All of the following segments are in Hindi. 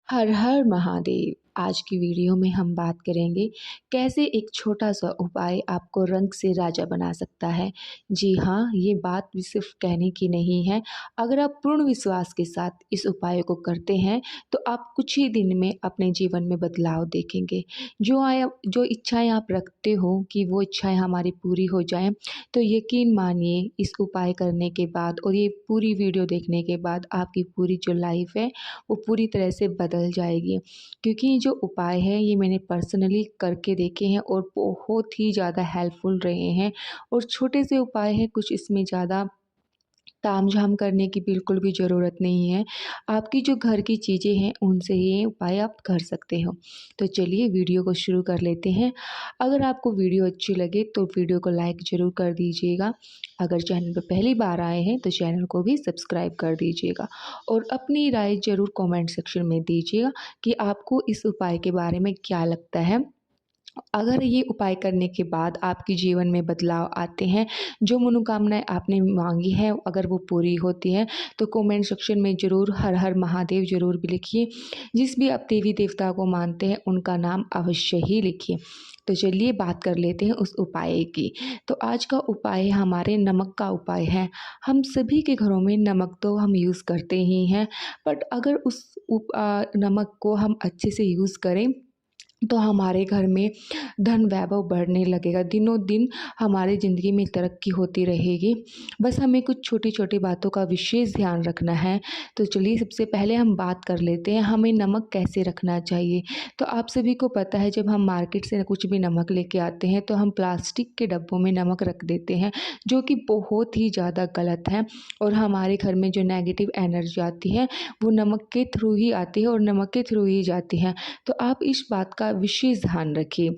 हर हर महादेव। आज की वीडियो में हम बात करेंगे कैसे एक छोटा सा उपाय आपको रंग से राजा बना सकता है। जी हाँ, ये बात भी सिर्फ कहने की नहीं है। अगर आप पूर्ण विश्वास के साथ इस उपाय को करते हैं तो आप कुछ ही दिन में अपने जीवन में बदलाव देखेंगे। जो इच्छाएं आप रखते हो कि वो इच्छाएं हमारी पूरी हो जाएं, तो यकीन मानिए इस उपाय करने के बाद और ये पूरी वीडियो देखने के बाद आपकी पूरी जो लाइफ है वो पूरी तरह से बदल जाएगी। क्योंकि ये जो उपाय है ये मैंने पर्सनली करके देखे हैं और बहुत ही ज़्यादा हेल्पफुल रहे हैं। और छोटे से उपाय हैं, कुछ इसमें ज़्यादा तामझाम करने की बिल्कुल भी ज़रूरत नहीं है। आपकी जो घर की चीज़ें हैं उनसे ये उपाय आप कर सकते हो। तो चलिए वीडियो को शुरू कर लेते हैं। अगर आपको वीडियो अच्छी लगे तो वीडियो को लाइक ज़रूर कर दीजिएगा। अगर चैनल पर पहली बार आए हैं तो चैनल को भी सब्सक्राइब कर दीजिएगा और अपनी राय ज़रूर कमेंट सेक्शन में दीजिएगा कि आपको इस उपाय के बारे में क्या लगता है। अगर ये उपाय करने के बाद आपके जीवन में बदलाव आते हैं, जो मनोकामनाएँ आपने माँगी हैं अगर वो पूरी होती हैं, तो कमेंट सेक्शन में ज़रूर हर हर महादेव ज़रूर भी लिखिए। जिस भी आप देवी-देवता को मानते हैं उनका नाम अवश्य ही लिखिए। तो चलिए बात कर लेते हैं उस उपाय की। तो आज का उपाय हमारे नमक का उपाय है। हम सभी के घरों में नमक तो हम यूज़ करते ही हैं, बट अगर नमक को हम अच्छे से यूज़ करें तो हमारे घर में धन वैभव बढ़ने लगेगा। दिनों-दिन हमारी ज़िंदगी में तरक्की होती रहेगी। बस हमें कुछ छोटी-छोटी बातों का विशेष ध्यान रखना है। तो चलिए सबसे पहले हम बात कर लेते हैं हमें नमक कैसे रखना चाहिए। तो आप सभी को पता है जब हम मार्केट से कुछ भी नमक लेके आते हैं तो हम प्लास्टिक के डब्बों में नमक रख देते हैं, जो कि बहुत ही ज़्यादा गलत है। और हमारे घर में जो नेगेटिव एनर्जी आती है वो नमक के थ्रू ही आती है और नमक के थ्रू ही जाती है। तो आप इस बात का विशेष ध्यान रखिए।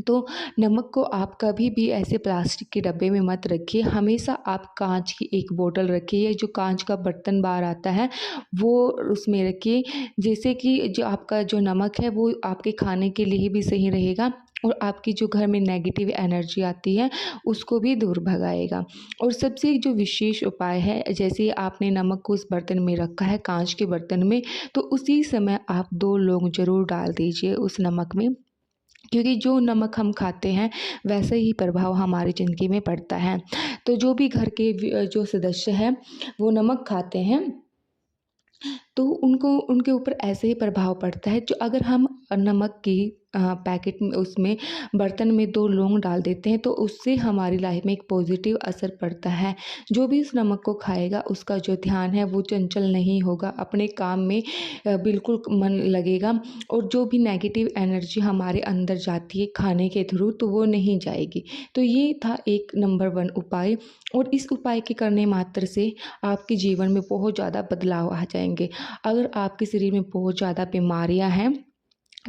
तो नमक को आप कभी भी ऐसे प्लास्टिक के डब्बे में मत रखिए, हमेशा आप कांच की एक बोतल रखिए, जो कांच का बर्तन बाहर आता है वो उसमें रखिए। जैसे कि जो आपका जो नमक है वो आपके खाने के लिए भी सही रहेगा और आपकी जो घर में नेगेटिव एनर्जी आती है उसको भी दूर भगाएगा। और सबसे जो विशेष उपाय है, जैसे आपने नमक को उस बर्तन में रखा है कांच के बर्तन में, तो उसी समय आप 2 लौंग ज़रूर डाल दीजिए उस नमक में। क्योंकि जो नमक हम खाते हैं वैसा ही प्रभाव हमारी ज़िंदगी में पड़ता है। तो जो भी घर के जो सदस्य हैं वो नमक खाते हैं तो उनको उनके ऊपर ऐसे ही प्रभाव पड़ता है। जो अगर हम नमक की पैकेट में उसमें बर्तन में 2 लौंग डाल देते हैं तो उससे हमारी लाइफ में एक पॉजिटिव असर पड़ता है। जो भी इस नमक को खाएगा उसका जो ध्यान है वो चंचल नहीं होगा, अपने काम में बिल्कुल मन लगेगा और जो भी नेगेटिव एनर्जी हमारे अंदर जाती है खाने के थ्रू तो वो नहीं जाएगी। तो ये था एक नंबर 1 उपाय। और इस उपाय के करने मात्र से आपके जीवन में बहुत ज़्यादा बदलाव आ जाएँगे। अगर आपके शरीर में बहुत ज़्यादा बीमारियाँ हैं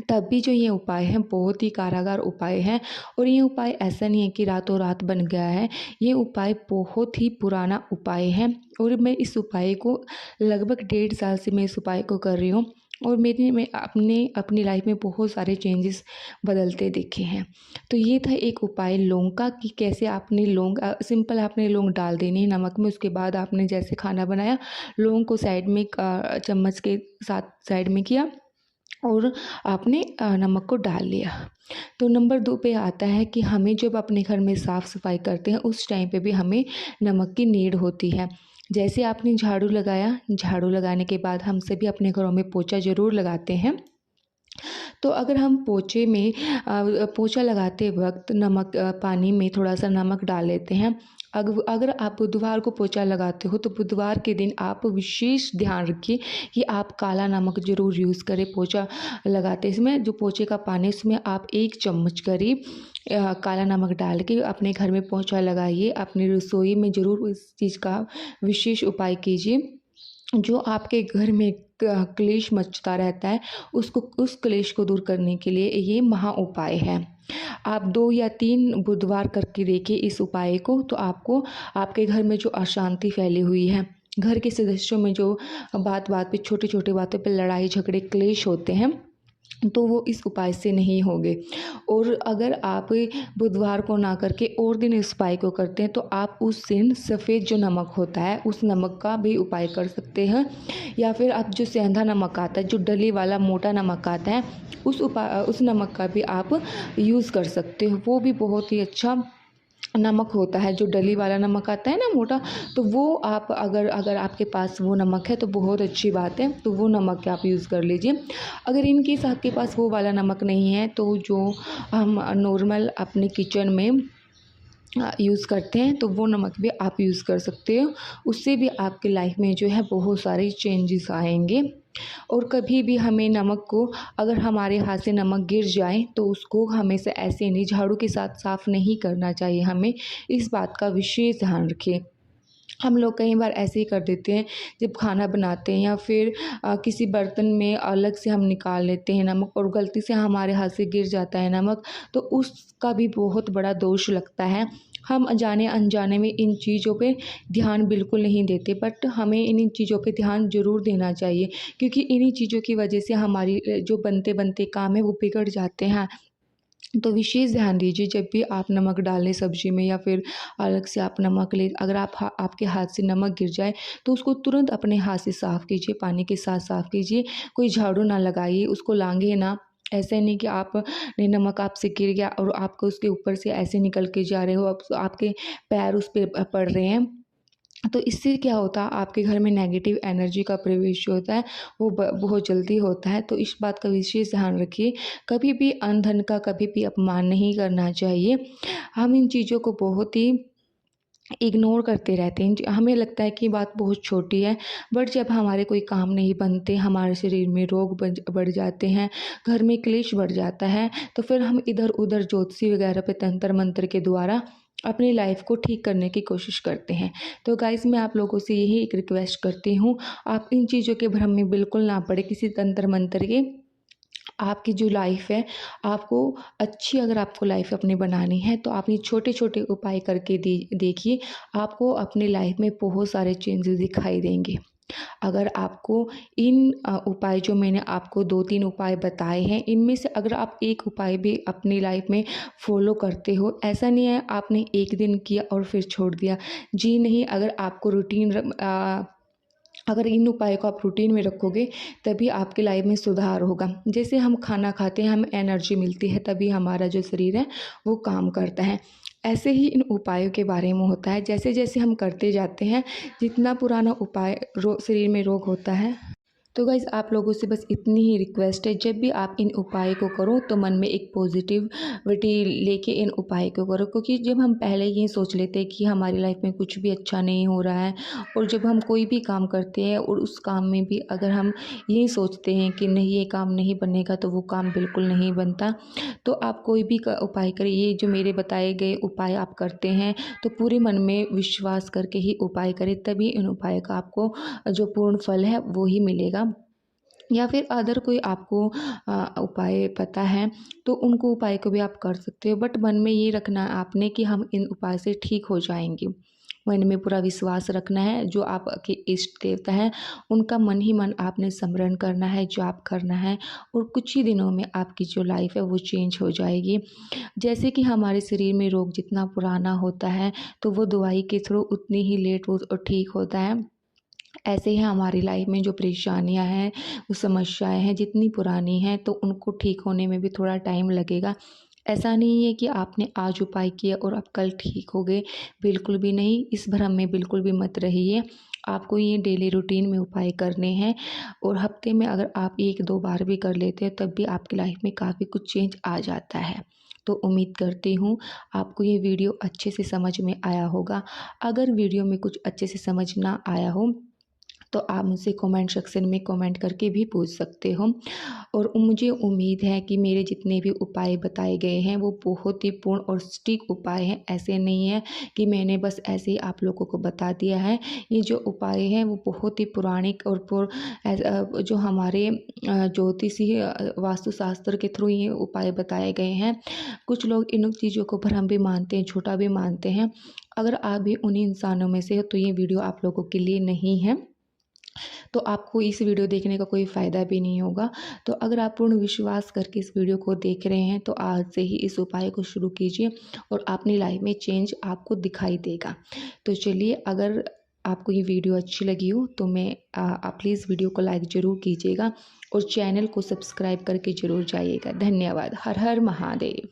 तब भी जो ये उपाय है बहुत ही कारागार उपाय है। और ये उपाय ऐसा नहीं है कि रातों रात बन गया है, ये उपाय बहुत ही पुराना उपाय है। और मैं इस उपाय को लगभग 1.5 साल से मैं इस उपाय को कर रही हूँ और मेरे में अपनी लाइफ में बहुत सारे चेंजेस बदलते देखे हैं। तो ये था एक उपाय लौंग का कि कैसे आपने सिंपल आपने लौंग डाल देनी है नमक में। उसके बाद आपने जैसे खाना बनाया लौंग को साइड में चम्मच के साथ साइड में किया और आपने नमक को डाल लिया। तो नंबर 2 पे आता है कि हमें जब अपने घर में साफ़-सफ़ाई करते हैं उस टाइम पे भी हमें नमक की नीड होती है। जैसे आपने झाड़ू लगाया, झाड़ू लगाने के बाद हम सभी अपने घरों में पोंछा ज़रूर लगाते हैं। तो अगर हम पोंछा लगाते वक़्त पानी में थोड़ा-सा नमक डाल लेते हैं। अगर आप बुधवार को पोंछा लगाते हो तो बुधवार के दिन आप विशेष ध्यान रखिए कि आप काला नमक ज़रूर यूज़ करें पोंछा लगाते समय। जो पोंछे का पानी है उसमें आप 1 चम्मच करीब काला नमक डाल के अपने घर में पोंछा लगाइए। अपनी रसोई में ज़रूर इस चीज़ का विशेष उपाय कीजिए। जो आपके घर में क्लेश मचता रहता है उस क्लेश को दूर करने के लिए ये महा उपाय है। आप 2 या 3 बुधवार करके देखिए इस उपाय को, तो आपको आपके घर में जो अशांति फैली हुई है, घर के सदस्यों में जो बात-बात पे छोटी-छोटी बातों पे लड़ाई झगड़े क्लेश होते हैं तो वो इस उपाय से नहीं होंगे। और अगर आप बुधवार को ना करके और दिन इस उपाय को करते हैं तो आप उस दिन सफ़ेद जो नमक होता है उस नमक का भी उपाय कर सकते हैं, या फिर आप जो सेंधा नमक आता है, जो डली वाला मोटा नमक आता है, उस नमक का भी आप यूज़ कर सकते हो। वो भी बहुत ही अच्छा नमक होता है, जो डली वाला नमक आता है ना मोटा, तो वो आप अगर अगर आपके पास वो नमक है तो बहुत अच्छी बात है, तो वो नमक आप यूज़ कर लीजिए। अगर इन केस आपके पास वो वाला नमक नहीं है तो जो हम नॉर्मल अपने किचन में यूज़ करते हैं तो वो नमक भी आप यूज़ कर सकते हो। उससे भी आपकी लाइफ में जो है बहुत सारे चेंजेस आएँगे। और कभी भी हमें नमक को, अगर हमारे हाथ से नमक गिर जाए तो उसको हमेशा ऐसे नहीं झाड़ू के साथ साफ़ नहीं करना चाहिए हमें, इस बात का विशेष ध्यान रखें। हम लोग कई बार ऐसे ही कर देते हैं, जब खाना बनाते हैं या फिर किसी बर्तन में अलग से हम निकाल लेते हैं नमक और गलती से हमारे हाथ से गिर जाता है नमक, तो उसका भी बहुत बड़ा दोष लगता है। हम जाने अनजाने में इन चीज़ों पे ध्यान बिल्कुल नहीं देते, बट हमें इन चीज़ों पे ध्यान ज़रूर देना चाहिए, क्योंकि इन्हीं चीज़ों की वजह से हमारी जो बनते-बनते काम है वो बिगड़ जाते हैं। तो विशेष ध्यान दीजिए जब भी आप नमक डालें सब्ज़ी में, या फिर अलग से आप नमक लें, अगर आपके हाथ से नमक गिर जाए तो उसको तुरंत अपने हाथ से साफ़ कीजिए, पानी के साथ साफ़ कीजिए। कोई झाड़ू ना लगाइए, उसको लांघिए ना। ऐसे नहीं कि आपने नमक आपसे गिर गया और आपको उसके ऊपर से ऐसे निकल के जा रहे हो, आपके पैर उस पे पड़ रहे हैं। तो इससे क्या होता है, आपके घर में नेगेटिव एनर्जी का प्रवेश जो होता है वो बहुत जल्दी होता है। तो इस बात का विशेष ध्यान रखिए। कभी भी अनधन का कभी भी अपमान नहीं करना चाहिए। हम इन चीज़ों को बहुत ही इग्नोर करते रहते हैं। हमें लगता है कि बात बहुत छोटी है, बट जब हमारे कोई काम नहीं बनते, हमारे शरीर में रोग बढ़ जाते हैं, घर में क्लेश बढ़ जाता है, तो फिर हम इधर-उधर ज्योतिषी वगैरह पे तंत्र मंत्र के द्वारा अपनी लाइफ को ठीक करने की कोशिश करते हैं। तो गाइज़, मैं आप लोगों से यही एक रिक्वेस्ट करती हूँ, आप इन चीज़ों के भ्रम में बिल्कुल ना पड़े, किसी तंत्र मंत्र के। आपकी जो लाइफ है, आपको अच्छी, अगर आपको लाइफ अपनी बनानी है तो आप ये छोटे-छोटे उपाय करके देखिए, आपको अपनी लाइफ में बहुत सारे चेंजेस दिखाई देंगे। अगर आपको इन उपाय जो मैंने आपको 2-3 उपाय बताए हैं, इनमें से अगर आप एक उपाय भी अपनी लाइफ में फ़ॉलो करते हो, ऐसा नहीं है आपने एक दिन किया और फिर छोड़ दिया। जी नहीं, अगर आपको अगर इन उपायों को आप रूटीन में रखोगे तभी आपकी लाइफ में सुधार होगा। जैसे हम खाना खाते हैं, हमें एनर्जी मिलती है, तभी हमारा जो शरीर है वो काम करता है। ऐसे ही इन उपायों के बारे में होता है, जैसे-जैसे हम करते जाते हैं, जितना पुराना उपाय शरीर में रोग होता है। तो गाइज़, आप लोगों से बस इतनी ही रिक्वेस्ट है, जब भी आप इन उपाय को करो तो मन में एक पॉजिटिविटी लेके इन उपाय को करो, क्योंकि जब हम पहले ये सोच लेते हैं कि हमारी लाइफ में कुछ भी अच्छा नहीं हो रहा है, और जब हम कोई भी काम करते हैं और उस काम में भी अगर हम ये सोचते हैं कि नहीं ये काम नहीं बनेगा, तो वो काम बिल्कुल नहीं बनता। तो आप कोई भी उपाय करें, ये जो मेरे बताए गए उपाय आप करते हैं तो पूरे मन में विश्वास करके ही उपाय करें, तभी इन उपाय का आपको जो पूर्ण फल है वो ही मिलेगा। या फिर अदर कोई आपको उपाय पता है तो उनको उपाय को भी आप कर सकते हो, बट मन में ये रखना है आपने कि हम इन उपाय से ठीक हो जाएंगे। मन में पूरा विश्वास रखना है। जो आपके इष्ट देवता है उनका मन ही मन आपने स्मरण करना है, जाप करना है, और कुछ ही दिनों में आपकी जो लाइफ है वो चेंज हो जाएगी। जैसे कि हमारे शरीर में रोग जितना पुराना होता है तो वो दवाई के थ्रू उतनी ही लेट वो ठीक होता है। ऐसे ही हमारी लाइफ में जो परेशानियां हैं, वो समस्याएं हैं, जितनी पुरानी हैं तो उनको ठीक होने में भी थोड़ा टाइम लगेगा। ऐसा नहीं है कि आपने आज उपाय किया और अब कल ठीक हो गए, बिल्कुल भी नहीं। इस भ्रम में बिल्कुल भी मत रहिए। आपको ये डेली रूटीन में उपाय करने हैं, और हफ्ते में अगर आप 1-2 बार भी कर लेते हैं तब भी आपकी लाइफ में काफ़ी कुछ चेंज आ जाता है। तो उम्मीद करती हूँ आपको ये वीडियो अच्छे से समझ में आया होगा। अगर वीडियो में कुछ अच्छे से समझ ना आया हो तो आप मुझसे कमेंट सेक्शन में कमेंट करके भी पूछ सकते हो। और मुझे उम्मीद है कि मेरे जितने भी उपाय बताए गए हैं वो बहुत ही पूर्ण और सटीक उपाय हैं। ऐसे नहीं है कि मैंने बस ऐसे ही आप लोगों को बता दिया है। ये जो उपाय हैं वो बहुत ही पुराणिक और जो हमारे ज्योतिषी वास्तुशास्त्र के थ्रू ये उपाय बताए गए हैं। कुछ लोग इन चीज़ों को भ्रम भी मानते हैं, झूठा भी मानते हैं। अगर आप भी उन्हीं इंसानों में से हो तो ये वीडियो आप लोगों के लिए नहीं है। तो आपको इस वीडियो देखने का कोई फ़ायदा भी नहीं होगा। तो अगर आप पूर्ण विश्वास करके इस वीडियो को देख रहे हैं तो आज से ही इस उपाय को शुरू कीजिए और अपनी लाइफ में चेंज आपको दिखाई देगा। तो चलिए, अगर आपको ये वीडियो अच्छी लगी हो तो आप प्लीज़ वीडियो को लाइक ज़रूर कीजिएगा और चैनल को सब्सक्राइब करके ज़रूर जाइएगा। धन्यवाद। हर हर महादेव।